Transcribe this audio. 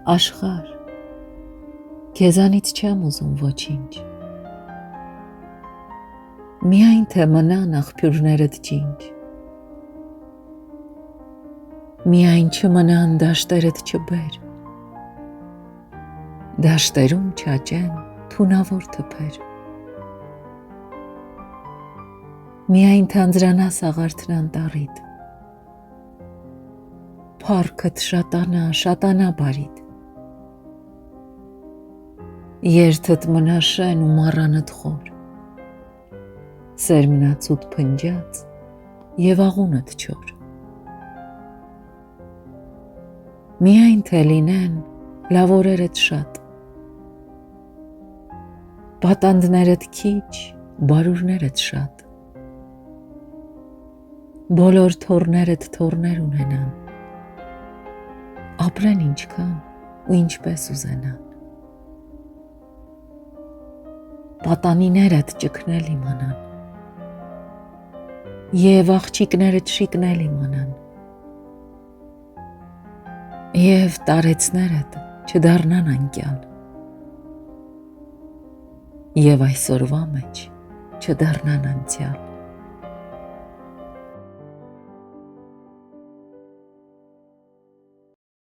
Աշխարհ, քեզանից չեմ ուզում ոչինչ, միայն թե մնան աղբյուրներդ ջինջ, միայն չմնան դաշտերդ չբեր, դաշտերում չաճեն թունավոր թփեր, միայն թանձրանա սաղարթն անտառիդ, փառքդ շատանա բարիդ, երթդ մնա շեն ու մառանդ խոր, սերմնացուդ փնջած և աղունդ չոր, միայն թե լինեն լավ օրերդ շատ, պատանդներդ քիչ, բարուրներդ շատ, բոլոր թոռներդ թոռներ ունենան, ապրեն ինչքան ու ինչպես ուզենան, պատանիներդ ճգնել իմանան, և աղջիկներդ շիկնել իմանան, և տարեցներդ չդառնան անկյալ, և այսօրվա մեջ չդառնան անցյալ,